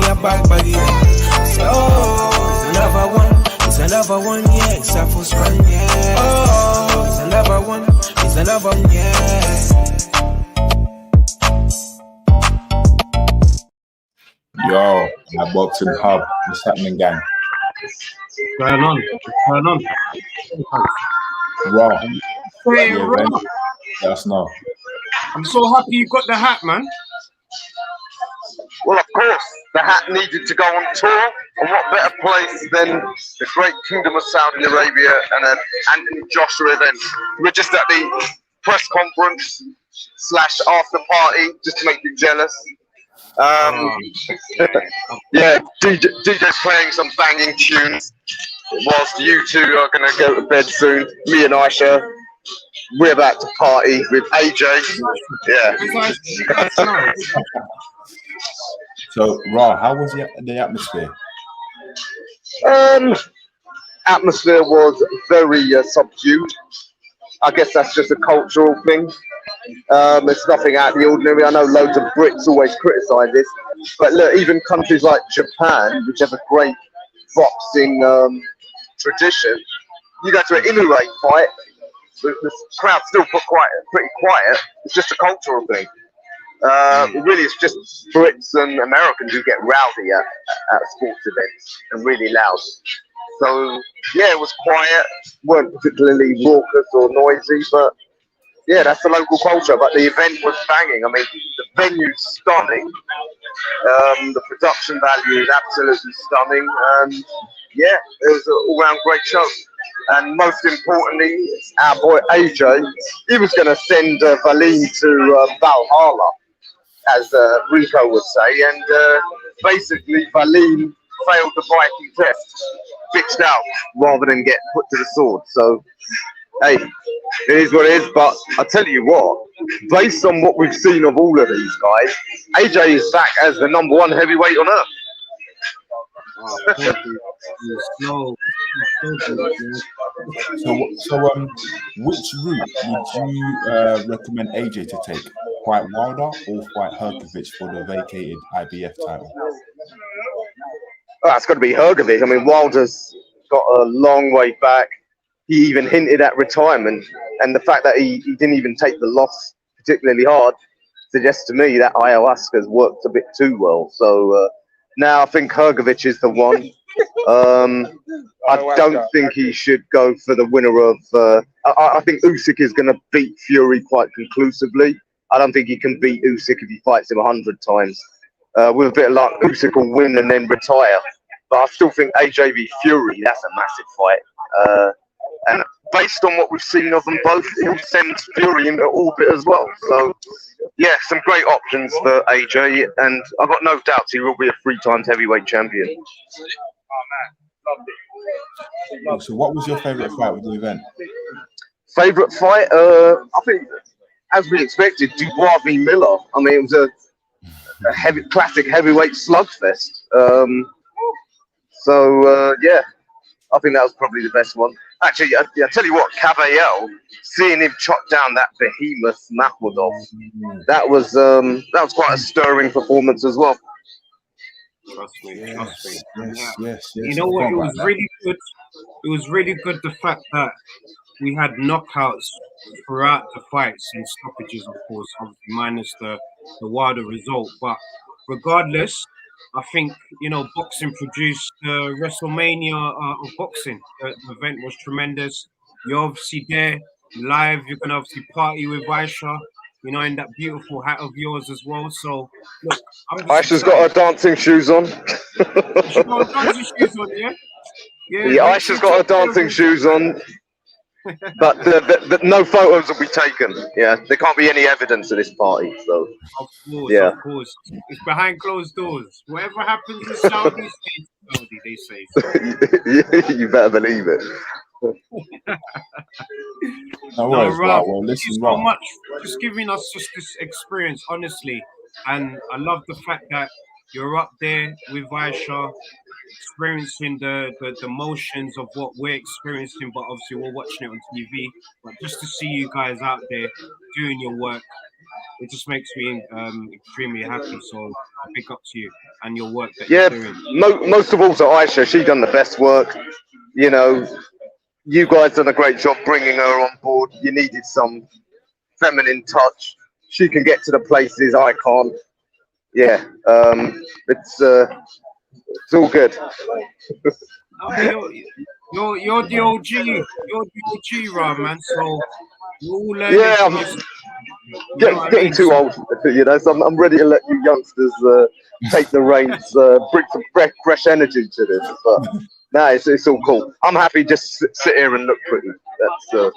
a bag baggy. Oh, it's another one, yeah. It's a full run, yeah. Oh, it's another one, yeah. Yo, iBoxingHub, what's happening, gang? What's going on? Raw. Hey, Yeah, Raw. let us know. I'm so happy you got the hat, man. Well, of course, the hat needed to go on tour, and what better place than the great Kingdom of Saudi Arabia and an Anthony Joshua event. We're just at the press conference / after party, just to make you jealous. Yeah, DJ's playing some banging tunes, whilst you two are going to go to bed soon. Me and Aisha, we're about to party with AJ. Yeah. So, Ra, how was the atmosphere? Atmosphere was very subdued. I guess that's just a cultural thing. It's nothing out of the ordinary. I know loads of Brits always criticise this, but look, even countries like Japan, which have a great boxing tradition, you go to an Inoue fight, the crowd still pretty quiet. It's just a cultural thing. Really, it's just Brits and Americans who get rowdy at sports events and really loud. So yeah, it was quiet, weren't particularly raucous or noisy, but yeah, that's the local culture. But the event was banging. I mean, the venue's stunning. The production value is absolutely stunning. And yeah, it was an all-round great show. And most importantly, our boy AJ, he was going to send WALLIN to Valhalla, as Rico would say. And basically, WALLIN failed the Viking test, bitched out rather than get put to the sword. So, hey, it is what it is. But I tell you what, based on what we've seen of all of these guys, AJ is back as the #1 heavyweight on earth. So, which route would you recommend AJ to take? Fight Wilder or fight Hrgovic for the vacated IBF title? Oh, it's got to be Hrgovic. I mean, Wilder's got a long way back. He even hinted at retirement, and the fact that he didn't even take the loss particularly hard suggests to me that ayahuasca's worked a bit too well. So now I think Hrgovic is the one. I don't think he should go for the winner of. I think Usyk is going to beat Fury quite conclusively. I don't think he can beat Usyk if he fights him 100 times. With a bit of luck, Usyk will win and then retire. But I still think AJ v Fury, that's a massive fight. And based on what we've seen of them both, he'll send Fury into orbit as well. So, yeah, some great options for AJ. And I've got no doubts he will be a 3-time heavyweight champion. So what was your favourite fight with the event? Favourite fight? I think, as we expected, Dubois v Miller. I mean, it was a classic heavyweight slugfest. Yeah, I think that was probably the best one. Actually, I tell you what, Cavell, seeing him chop down that behemoth Makhmudov, that was quite a stirring performance as well. Trust me. Yes. You know what? It was really good. It was really good the fact that we had knockouts throughout the fights and stoppages, of course, obviously minus the Wilder result. But regardless, I think, boxing produced Wrestlemania of boxing. The event was tremendous. You're obviously there live. You're going to obviously party with Aisha, in that beautiful hat of yours as well. So, look, Aisha's got her dancing shoes on. She's got her dancing shoes on, yeah? Yeah, Aisha's got her dancing shoes on. But no photos will be taken. Yeah, there can't be any evidence of this party. So, of course, it's behind closed doors. Whatever happens in Saudi, they say. So. You better believe it. Rob, thank you so much for just giving us just this experience, honestly. And I love the fact that you're up there with Aisha, experiencing the motions of what we're experiencing, but obviously we're watching it on TV. But just to see you guys out there doing your work, it just makes me extremely happy. So big up to you and your work that Yeah, you're doing. most of all to Aisha. She done the best work. You know, you guys done a great job bringing her on board. You needed some feminine touch. She can get to the places I can't. Yeah, it's all good. You're the OG. You're the OG, Rob, man. So we're all learning Yeah, from I'm this. You know what I getting mean? too old, you know. So I'm ready to let you youngsters take the reins, bring some fresh energy to this. But no, it's all cool. I'm happy just sit here and look pretty. That's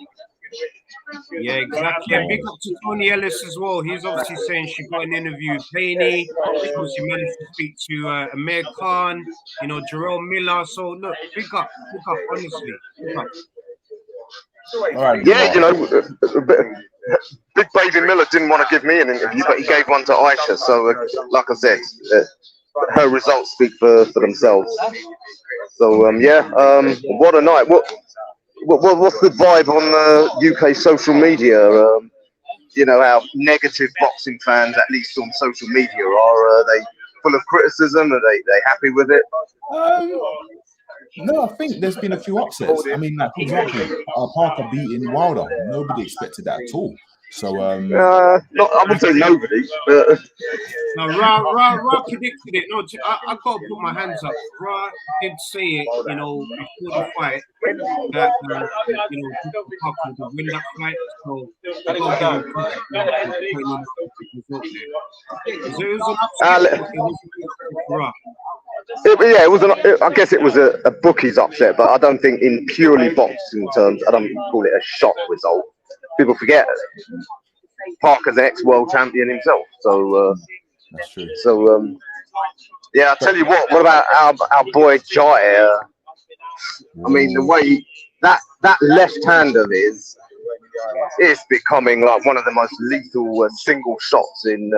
Yeah, exactly. And big up to Tony Ellis as well. He's obviously saying she got an interview with Blaney. She obviously managed to speak to Amir Khan, you know, Jerome Miller. So look, big up, honestly. Big up. All right, yeah, you Dubois. know, Big Baby Miller didn't want to give me an interview, but he gave one to Aisha. So, like I said, her results speak for themselves. So, what a night! What's the vibe on the UK social media? You know how negative boxing fans, at least on social media, are. Are they full of criticism? Are they happy with it? No, I think there's been a few upsets. I mean, like for example, Parker beating Wilder. Nobody expected that at all. So Not I wouldn't say nobody, but No, Ra predicted it. No, I got to put my hands up. Ra did say it, you know, before the fight that you know Parker would win that fight. So I got to give him credit for putting in the result there. So it was an upset. It was for Ra. yeah, it was. I guess it was a bookie's upset, but I don't think in purely boxing terms, I don't call it a shock result. People forget Parker's an ex-world champion himself, so that's true. So yeah, I'll tell you what. What about our boy Jai? I mean, the way that left hand of his is becoming like one of the most lethal single shots in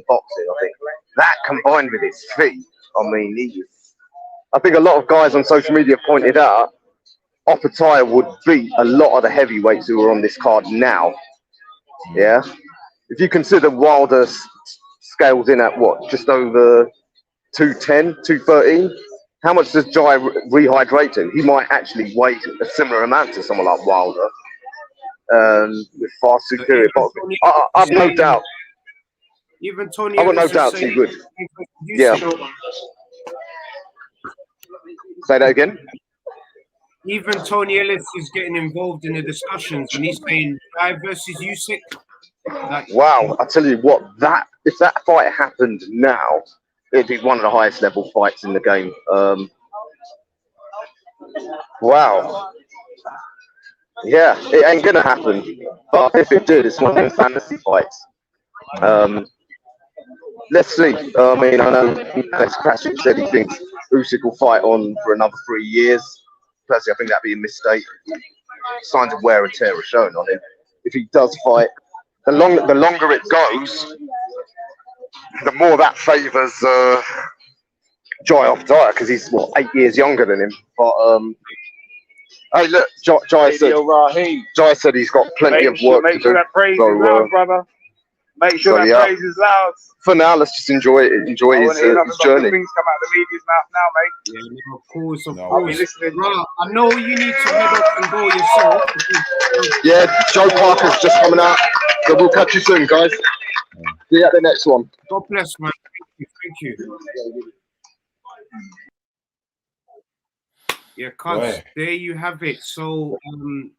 boxing. I think that combined with his feet. I mean, I think a lot of guys on social media pointed out Opataya would beat a lot of the heavyweights who are on this card now. Yeah, if you consider Wilder scales in at what, just over 210, 213. How much does Jai rehydrate to? He might actually weigh a similar amount to someone like Wilder, with far superior boxing. I've no doubt. Even Tony I've got no Ellis doubt is he saying, would. Yeah. Say that again. even Tony Ellis is getting involved in the discussions, and he's saying Jai versus Usyk. Like, Wow, I tell you what, if that fight happened now, it'd be one of the highest level fights in the game. Wow. Yeah, it ain't gonna happen. But if it did, it's one of them fantasy fights. Let's see. I mean, I know as Patrick said, he thinks Usyk will fight on for another 3 years. Personally, I think that'd be a mistake. Signs of wear and tear are shown on him. If he does fight, the longer it goes, the more that favours Jai Opataya, because he's 8 years younger than him. But hey, look, Jai said he's got plenty of work to do. Make sure that praise is loud, brother. Make sure that praise is loud. For now, let's just enjoy his journey. Things come out the media's mouth now, mate. Yeah, of course. I'll be listening. Right, I know you need to head up and go yourself. Yeah, Joe Parker's just coming out. So we'll catch you soon, guys. See you at the next one. God bless, man. Thank you. Yeah, cuz there you have it. So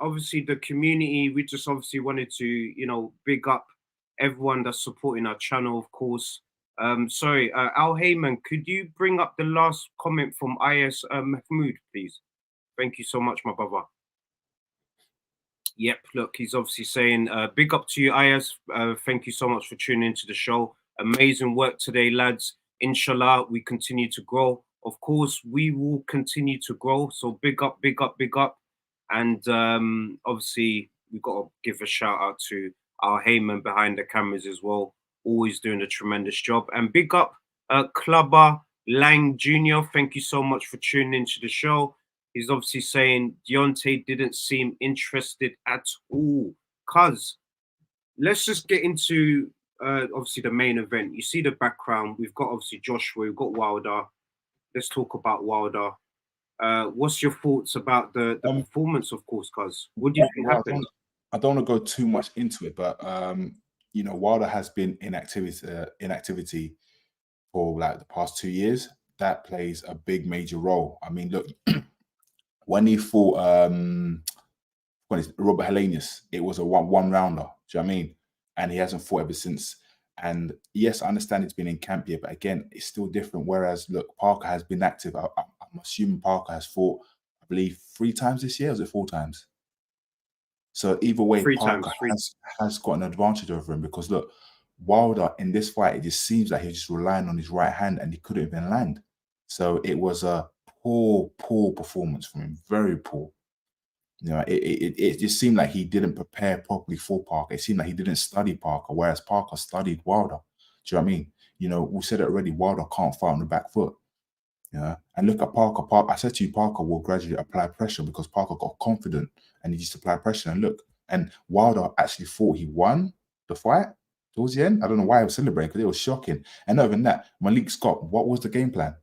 obviously the community, we just obviously wanted to, you know, big up everyone that's supporting our channel, of course. Sorry, Al Heyman, could you bring up the last comment from IS Mahmood, please? Thank you so much, my brother. Yep, look, he's obviously saying, big up to you, IS. Thank you so much for tuning into the show. Amazing work today, lads. Inshallah, we continue to grow. Of course, we will continue to grow. So big up, big up, big up. And obviously, we've got to give a shout out to our Heyman behind the cameras as well. Always doing a tremendous job. And big up Clubber Lang Jr. Thank you so much for tuning into the show. He's obviously saying Deontay didn't seem interested at all. Cuz, let's just get into obviously the main event. You see the background. We've got obviously Joshua. We've got Wilder. Let's talk about Wilder. What's your thoughts about the performance, of course, cuz? What do you think happened? I don't want to go too much into it, but you know, Wilder has been inactivity for like the past 2 years. That plays a big major role. I mean, look, when he fought Robert Helenius, it was a one rounder. Do you know what I mean? And he hasn't fought ever since. And yes, I understand it's been in camp here, but again, it's still different. Whereas, look, Parker has been active. I'm assuming Parker has fought, I believe, 3 times this year. Or is it 4 times? So either way, Parker has got an advantage over him, because look, Wilder in this fight, it just seems like he's just relying on his right hand and he couldn't even land. So it was a poor performance from him, very poor. You know, it just seemed like he didn't prepare properly for Parker. It seemed like he didn't study Parker, whereas Parker studied Wilder. Do you know what I mean? You know, we said it already, Wilder can't fight on the back foot. Yeah, and look at Parker. I said to you, Parker will gradually apply pressure, because Parker got confident and he just applied pressure. And look, and Wilder actually thought he won the fight towards the end. I don't know why he was celebrating, because it was shocking. And not even that, Malik Scott, what was the game plan?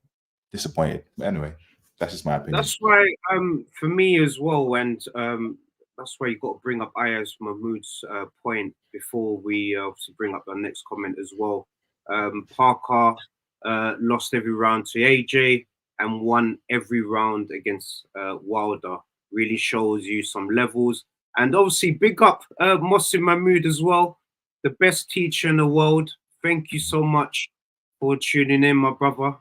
Disappointed. But anyway, that's just my opinion. That's why, for me as well, and that's why you got to bring up Ayaz Mahmoud's point before we obviously bring up the next comment as well. Parker lost every round to AJ and won every round against Wilder. Really shows you some levels. And obviously, big up Mohsin Mahmoud as well, the best teacher in the world. Thank you so much for tuning in, my brother.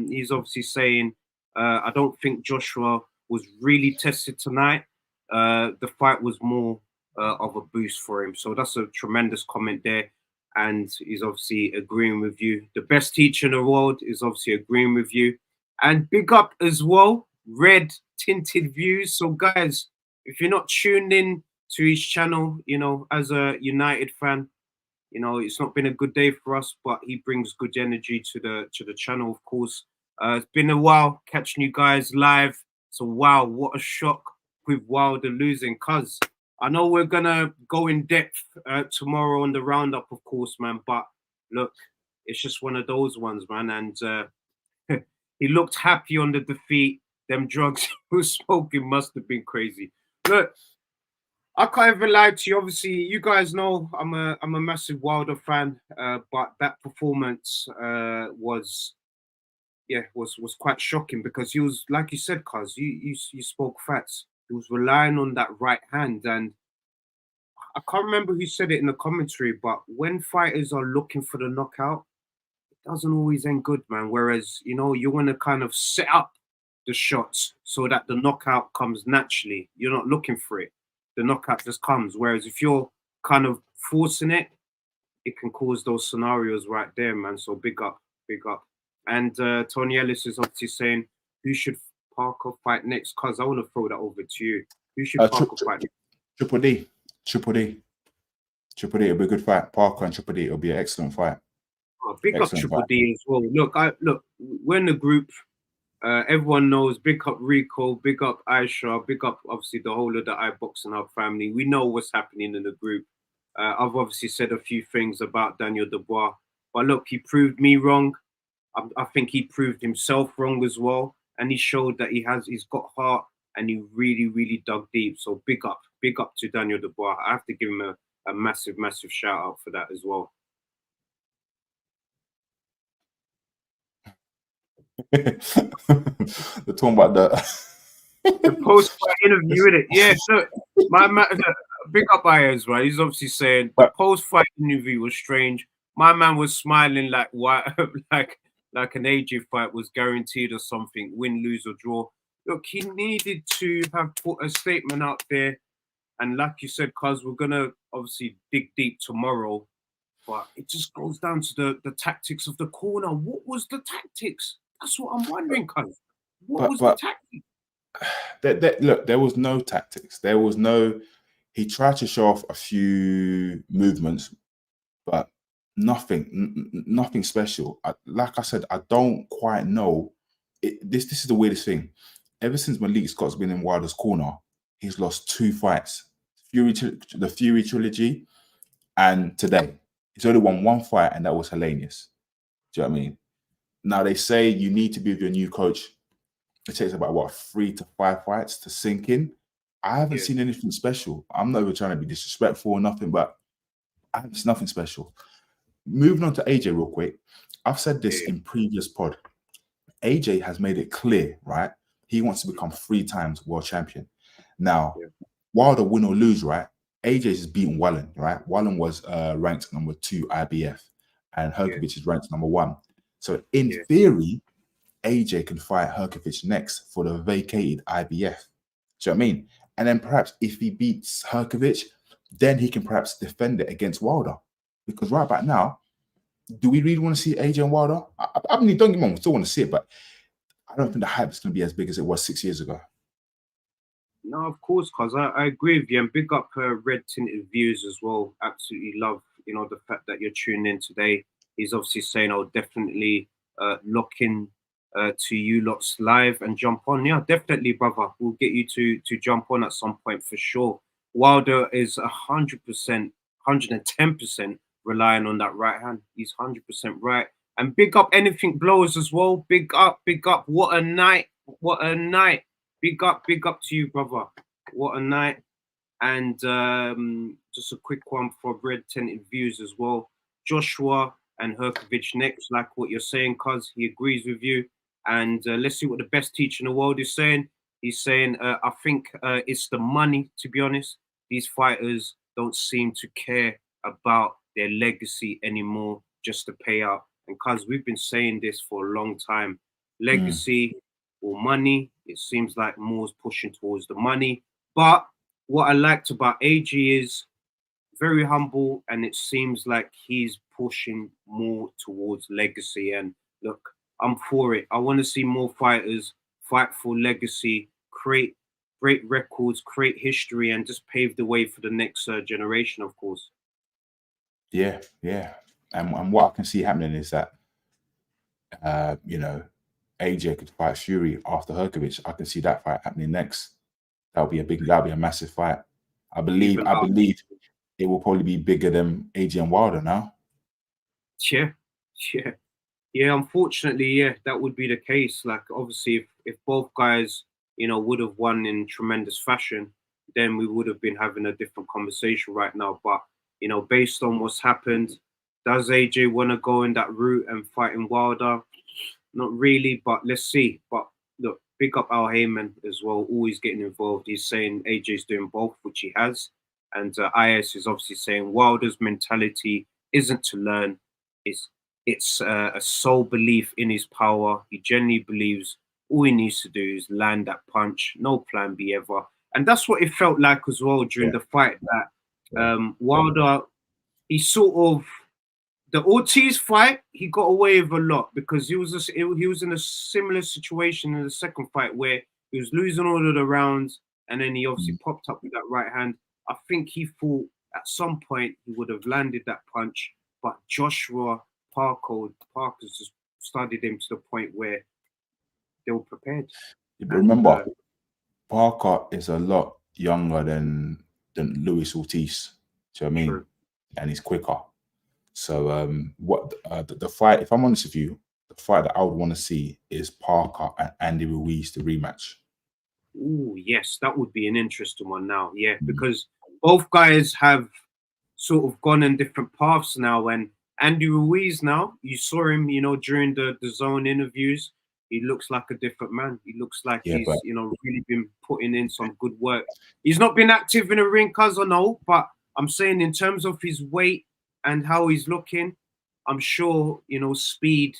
He's obviously saying, I don't think Joshua was really tested tonight. The fight was more of a boost for him. So that's a tremendous comment there. And he's obviously agreeing with you. The best teacher in the world is obviously agreeing with you. And big up as well, Red Tinted Views. So guys, if you're not tuned in to his channel, you know, as a United fan, you know, it's not been a good day for us, but he brings good energy to the channel, of course. It's been a while catching you guys live. So wow, what a shock with Wilder losing, cuz I know we're gonna go in depth tomorrow on the roundup, of course, man. But look, it's just one of those ones, man. And he looked happy on the defeat. Them drugs he was smoking must have been crazy. Look, I can't even lie to you. Obviously, you guys know I'm a massive Wilder fan, but that performance was quite shocking, because he was, like you said, cuz you spoke facts. He was relying on that right hand, and I can't remember who said it in the commentary, but when fighters are looking for the knockout, it doesn't always end good, man. Whereas, you know, you want to kind of set up the shots so that the knockout comes naturally. You're not looking for it. The knockout just comes. Whereas if you're kind of forcing it, it can cause those scenarios right there, man. So big up, big up. And Tony Ellis is obviously saying, who should Parker fight next? Cuz I want to throw that over to you. Who should Parker fight next? Triple D. It'll be a good fight. Parker and Triple D, it'll be an excellent fight. Oh, big up Triple D as well. Look, we're in the group. Everyone knows. Big up Rico, big up Aisha, big up obviously the whole of the iBoxingHub family. We know what's happening in the group. I've obviously said a few things about Daniel Dubois, but look, he proved me wrong. I think he proved himself wrong as well, and he showed that he's got heart, and he really dug deep. So big up to Daniel Dubois. I have to give him a massive shout out for that as well. They're talking about the post-fight interview, innit? Yeah, look, my man, big up Ayaz, right? He's obviously saying the post-fight interview was strange. My man was smiling like like an AJ fight was guaranteed or something, win, lose or draw. Look, he needed to have put a statement out there, and like you said, cuz we're gonna obviously dig deep tomorrow, but it just goes down to the tactics of the corner. What was the tactics? That's what I'm wondering, cuz. What was the tactics? Look, there was no tactics. There was no. He tried to show off a few movements, but nothing special. Like I said, I don't quite know. This is the weirdest thing. Ever since Malik Scott's been in Wilder's corner, he's lost 2 fights: the Fury trilogy, and today. He's only won one fight, and that was Hellenius. Do you know what I mean? Now, they say you need to be with your new coach. It takes about, what, 3 to 5 fights to sink in. I haven't seen anything special. I'm not even trying to be disrespectful or nothing, but it's nothing special. Moving on to AJ real quick. I've said this in previous pod. AJ has made it clear, right? He wants to become 3 times world champion. Now, Wilder win or lose, right? AJ is beating WALLIN, right? WALLIN was ranked number 2 IBF, and Herkovich is ranked number 1. So in theory, AJ can fight Herkovich next for the vacated IBF. Do you know what I mean? And then perhaps if he beats Herkovich, then he can perhaps defend it against Wilder. Because right about now, do we really want to see AJ and Wilder? I mean, don't get me wrong, we still want to see it, but I don't think the hype is going to be as big as it was 6 years ago. No, of course, cuz I agree with you, and big up Red Tinted Views as well. Absolutely love, you know, the fact that you're tuning in today. He's obviously saying I'll definitely lock in to you lots live and jump on. Yeah, definitely, brother. We'll get you to jump on at some point for sure. Wilder is 100%, 110% relying on that right hand. He's 100% right. And big up Anything Blows as well. Big up, big up. What a night. What a night. Big up to you, brother. What a night. And just a quick one for Red Tinted Views as well. Joshua and Herkovich next, like what you're saying, cuz he agrees with you. And let's see what the best teacher in the world is saying. He's saying, I think it's the money, to be honest. These fighters don't seem to care about their legacy anymore, just to pay out. And cuz we've been saying this for a long time. Legacy or money, it seems like more's pushing towards the money. But what I liked about AJ is very humble, and it seems like he's pushing more towards legacy. And look, I'm for it. I want to see more fighters fight for legacy, create great records, create history, and just pave the way for the next generation, of course. Yeah. And what I can see happening is that, you know, AJ could fight Fury after Herkovich. I can see that fight happening next. That'll be a massive fight. I believe it will probably be bigger than AJ and Wilder now. Yeah, unfortunately, yeah, that would be the case. Like, obviously, if both guys, you know, would have won in tremendous fashion, then we would have been having a different conversation right now. But, you know, based on what's happened, does AJ want to go in that route and fight in Wilder? Not really, but let's see. But look, big up Al Heyman as well, always getting involved. He's saying AJ's doing both, which he has. And IS is obviously saying Wilder's mentality isn't to learn. It's a sole belief in his power. He genuinely believes all he needs to do is land that punch, no plan B ever. And that's what it felt like as well during the fight, that Wilder, he sort of, the Ortiz fight, he got away with a lot because he was in a similar situation in the second fight where he was losing all of the rounds, and then he obviously popped up with that right hand. I think he thought at some point he would have landed that punch, but Joshua Parker's just studied him to the point where they were prepared. But remember, Parker is a lot younger than Luis Ortiz. Do you know what I mean? True. And he's quicker. So the fight, if I'm honest with you, the fight that I would want to see is Parker and Andy Ruiz, the rematch. Oh, yes, that would be an interesting one now. Yeah, because both guys have sort of gone in different paths now. And Andy Ruiz now, you saw him, you know, during the Zone interviews. He looks like a different man. He looks like he's, you know, really been putting in some good work. He's not been active in the ring, cuz I know, but I'm saying in terms of his weight and how he's looking, I'm sure, you know, speed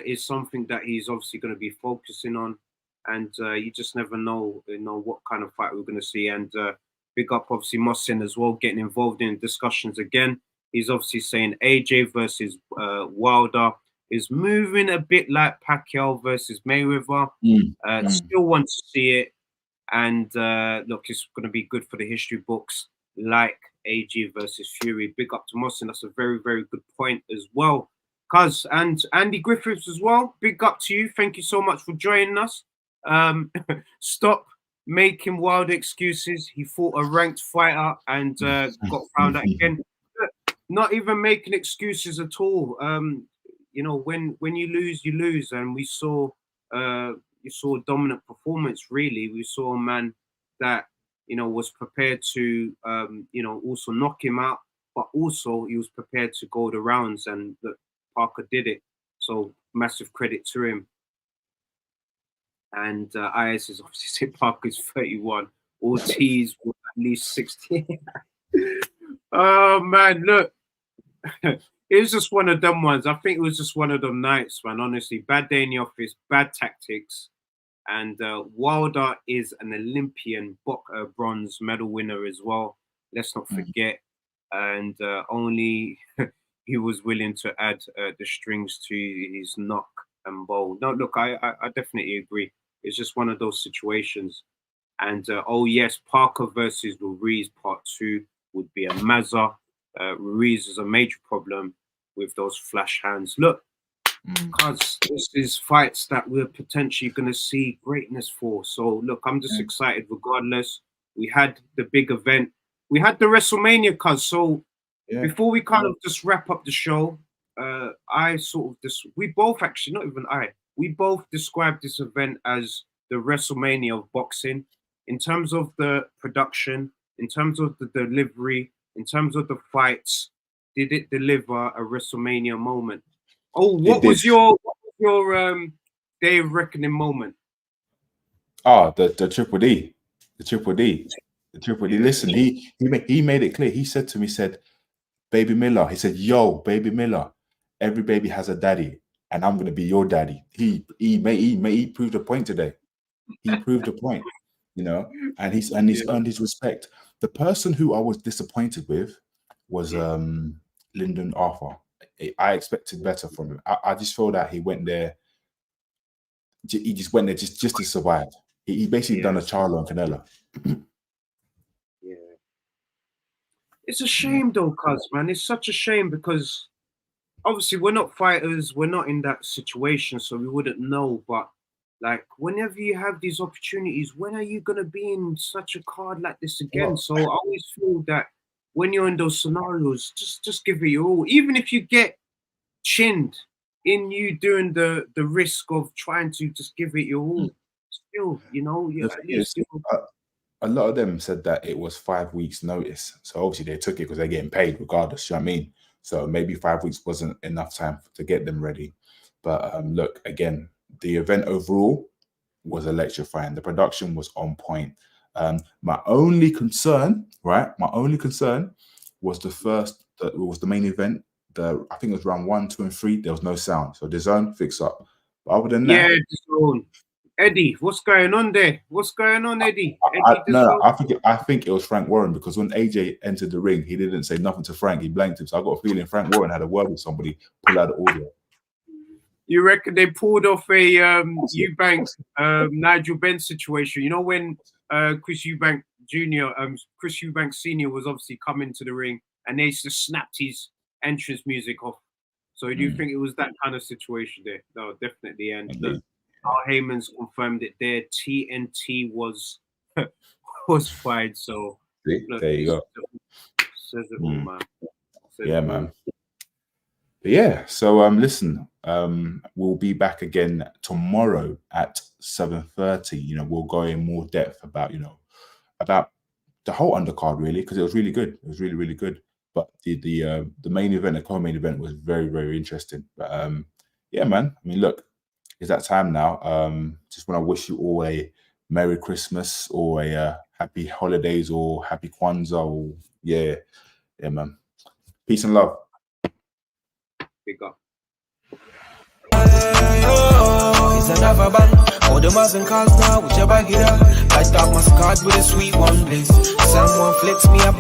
is something that he's obviously going to be focusing on. And you just never know, you know, what kind of fight we're going to see. And big up, obviously, Mohsin as well, getting involved in discussions again. He's obviously saying AJ versus Wilder is moving a bit like Pacquiao versus Mayweather. Still want to see it. And look, it's going to be good for the history books, like AJ versus Fury. Big up to Mohsin. That's a very, very good point as well. Cuz, and Andy Griffiths as well. Big up to you. Thank you so much for joining us. Stop making wild excuses. He fought a ranked fighter and got found out again. not even making excuses at all. You know, when you lose, and we saw you saw a dominant performance. Really, we saw a man that, you know, was prepared to you know, also knock him out, but also he was prepared to go the rounds, and Parker did it. So massive credit to him. And IS has obviously said Parker's 31. Ortiz was at least 60. Oh man, look. It was just one of them ones. I think it was just one of them nights, man. Honestly, bad day in the office, bad tactics. And Wilder is an Olympian bronze medal winner as well. Let's not forget. And only he was willing to add the strings to his knock and bowl. No, look, I definitely agree. It's just one of those situations. And oh yes, Parker versus Ruiz part 2 would be a mazza. Ruiz is a major problem with those flash hands. Look, because this is fights that we're potentially going to see greatness for. So look, I'm just excited regardless. We had the big event. We had the WrestleMania, cuz. So before we kind of just wrap up the show, we both actually, not even we both described this event as the WrestleMania of boxing, in terms of the production, in terms of the delivery, in terms of the fights. Did it deliver a WrestleMania moment? Oh, what was your day of reckoning moment? Oh, the Triple D. The Triple D. The Triple D. Listen, he made it clear. He said to me, Baby Miller, he said, yo, Baby Miller, every baby has a daddy, and I'm gonna be your daddy. He proved a point today. He proved a point, you know, and he's earned his respect. The person who I was disappointed with was Lyndon Arthur. I expected better from him. I just feel that he went there. He just went there just to survive. He basically done a Charlo and Canelo. Yeah, it's a shame though, cuz, man. It's such a shame because obviously we're not fighters. We're not in that situation, so we wouldn't know. But like, whenever you have these opportunities, when are you gonna be in such a card like this again? So I always feel that when you're in those scenarios, just give it your all. Even if you get chinned in you doing the risk of trying to just give it your all, still, you know, a lot of them said that it was 5 weeks notice. So obviously they took it because they're getting paid regardless, you know what I mean? So maybe 5 weeks wasn't enough time to get them ready. But look, again, the event overall was electrifying. The production was on point. My only concern, right? My only concern was the main event. I think it was round 1, 2, and 3. There was no sound, so the zone fix up. But other than that, Eddie, what's going on there? What's going on, Eddie? I think it was Frank Warren, because when AJ entered the ring, he didn't say nothing to Frank. He blanked him. So I got a feeling Frank Warren had a word with somebody, pull out the audio. You reckon they pulled off a Eubank Nigel Benn situation? You know when Chris Eubank Jr., Chris Eubank Sr. was obviously coming to the ring, and they just snapped his entrance music off. So do you think it was that kind of situation there? No, definitely. And Al Heyman's confirmed it there. TNT was fired. So look, there you go. Says it all, man. Man. But yeah, so listen, we'll be back again tomorrow at 7:30. You know, we'll go in more depth about, you know, about the whole undercard, really, because it was really good. It was really, really good. But the main event, the co-main event, was very, very interesting. But yeah, man. I mean, look, it's that time now. Just want to wish you all a Merry Christmas or a Happy Holidays or Happy Kwanzaa. Or, yeah, man. Peace and love. Big up. It's another band. All the Muslim cars now, whichever get up. I start my card with a sweet one, please. Someone flicks me up.